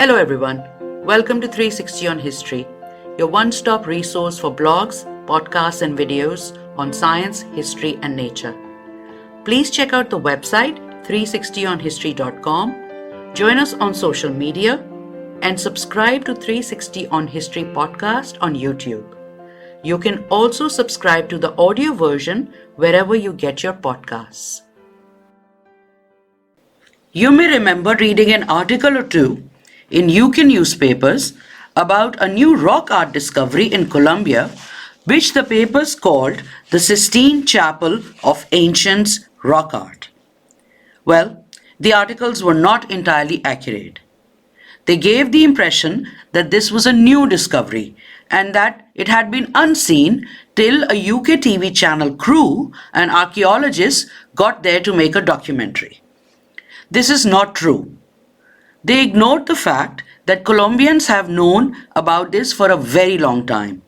Hello everyone, welcome to 360 on History, your one-stop resource for blogs, podcasts and videos on science, history and nature. Please check out the website 360onhistory.com, join us on social media and subscribe to 360 on History podcast on YouTube. You can also subscribe to the audio version wherever you get your podcasts. You may remember reading an article or two in UK newspapers about a new rock art discovery in Colombia, which the papers called the Sistine Chapel of Ancient Rock Art. Well, the articles were not entirely accurate. They gave the impression that this was a new discovery and that it had been unseen till a UK TV channel crew and archaeologists got there to make a documentary. This is not true. They ignored the fact that Colombians have known about this for a very long time.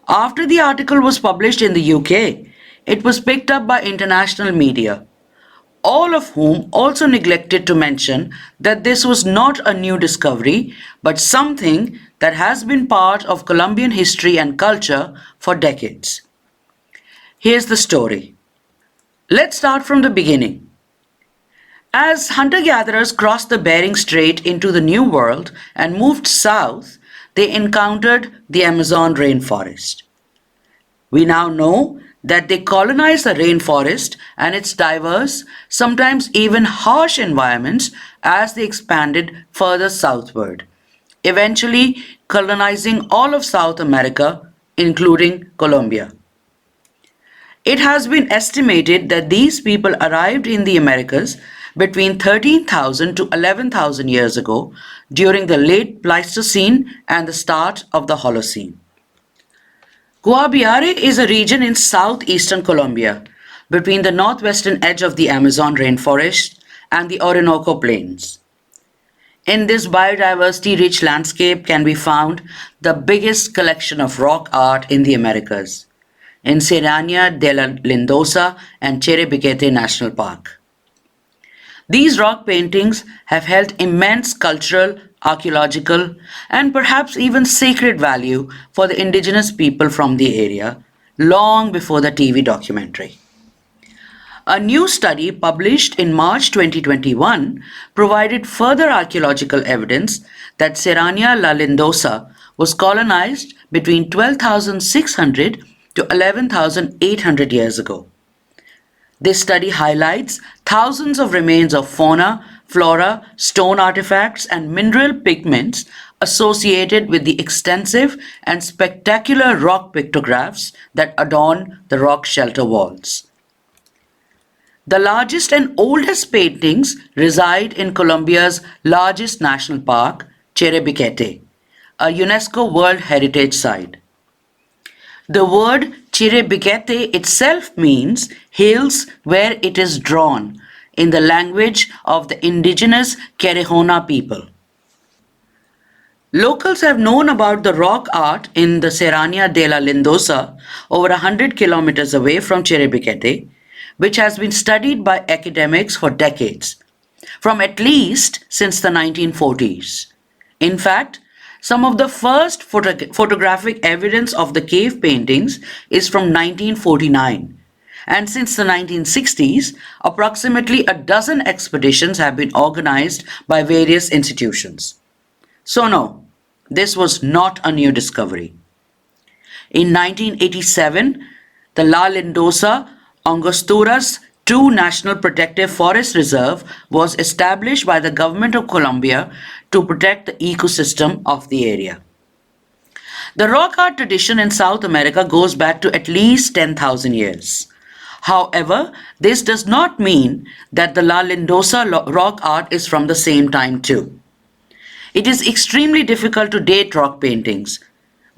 After the article was published in the UK, it was picked up by international media, all of whom also neglected to mention that this was not a new discovery, but something that has been part of Colombian history and culture for decades. Here's the story. Let's start from the beginning. As hunter-gatherers crossed the Bering Strait into the New World and moved south, they encountered the Amazon rainforest. We now know that they colonized the rainforest and its diverse, sometimes even harsh environments as they expanded further southward, eventually colonizing all of South America, including Colombia. It has been estimated that these people arrived in the Americas between 13,000 to 11,000 years ago during the late Pleistocene and the start of the Holocene. Guaviare is a region in southeastern Colombia between the northwestern edge of the Amazon rainforest and the Orinoco Plains. In this biodiversity-rich landscape can be found the biggest collection of rock art in the Americas, in Serrania de la Lindosa and Chiribiquete National Park. These rock paintings have held immense cultural, archaeological, and perhaps even sacred value for the indigenous people from the area, long before the TV documentary. A new study published in March 2021 provided further archaeological evidence that Serrania la Lindosa was colonized between 12,600 to 11,800 years ago. This study highlights thousands of remains of fauna, flora, stone artifacts, and mineral pigments associated with the extensive and spectacular rock pictographs that adorn the rock shelter walls. The largest and oldest paintings reside in Colombia's largest national park, Chiribiquete, a UNESCO World Heritage Site. The word Chiribiquete itself means hills where it is drawn, in the language of the indigenous Querejona people. Locals have known about the rock art in the Serrania de la Lindosa over 100 kilometers away from Chiribiquete, which has been studied by academics for decades, from at least since the 1940s. In fact, some of the first photographic evidence of the cave paintings is from 1949, and since the 1960s, approximately a dozen expeditions have been organized by various institutions. So no, this was not a new discovery. In 1987, the La Lindosa Angosturas II National Protective Forest Reserve was established by the government of Colombia to protect the ecosystem of the area. The rock art tradition in South America goes back to at least 10,000 years. However, this does not mean that the La Lindosa rock art is from the same time too. It is extremely difficult to date rock paintings,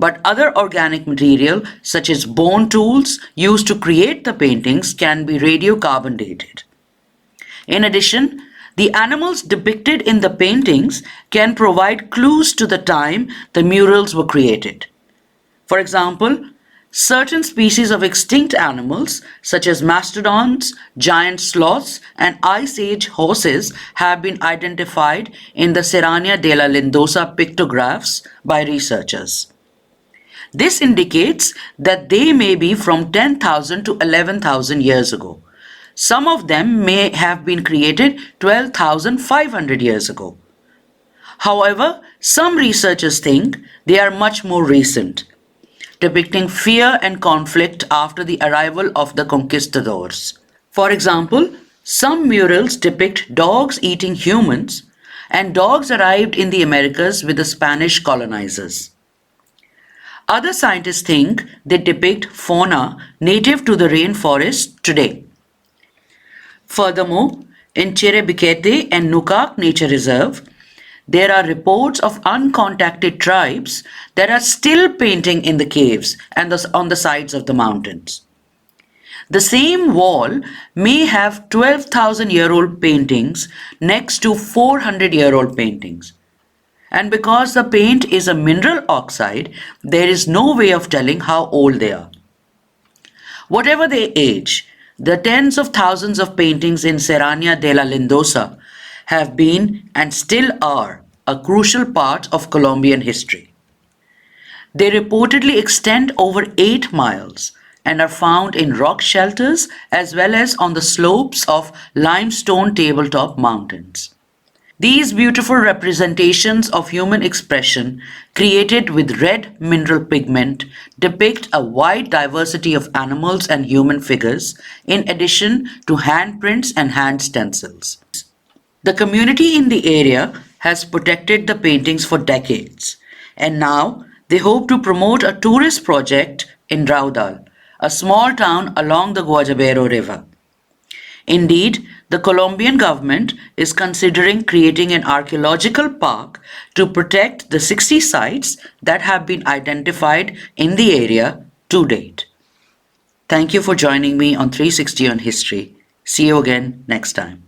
but other organic material such as bone tools used to create the paintings can be radiocarbon dated. In addition, the animals depicted in the paintings can provide clues to the time the murals were created. For example, Certain species of extinct animals, such as mastodons, giant sloths, and Ice Age horses, have been identified in the Serrania de la Lindosa pictographs by researchers. This indicates that they may be from 10,000 to 11,000 years ago. Some of them may have been created 12,500 years ago. However, some researchers think they are much more recent, depicting fear and conflict after the arrival of the conquistadors. For example, some murals depict dogs eating humans, and dogs arrived in the Americas with the Spanish colonizers. Other scientists think they depict fauna native to the rainforest today. Furthermore, in Cherebikete and Nukak Nature Reserve, there are reports of uncontacted tribes that are still painting in the caves and on the sides of the mountains. The same wall may have 12,000-year-old paintings next to 400-year-old paintings. And because the paint is a mineral oxide, there is no way of telling how old they are. Whatever their age, the tens of thousands of paintings in Serrania de la Lindosa have been and still are a crucial part of Colombian history. They reportedly extend over 8 miles and are found in rock shelters as well as on the slopes of limestone tabletop mountains. These beautiful representations of human expression, created with red mineral pigment, depict a wide diversity of animals and human figures, in addition to handprints and hand stencils. The community in the area has protected the paintings for decades, and now they hope to promote a tourist project in Raudal, a small town along the Guajabero River. Indeed, the Colombian government is considering creating an archaeological park to protect the 60 sites that have been identified in the area to date. Thank you for joining me on 360 on History. See you again next time.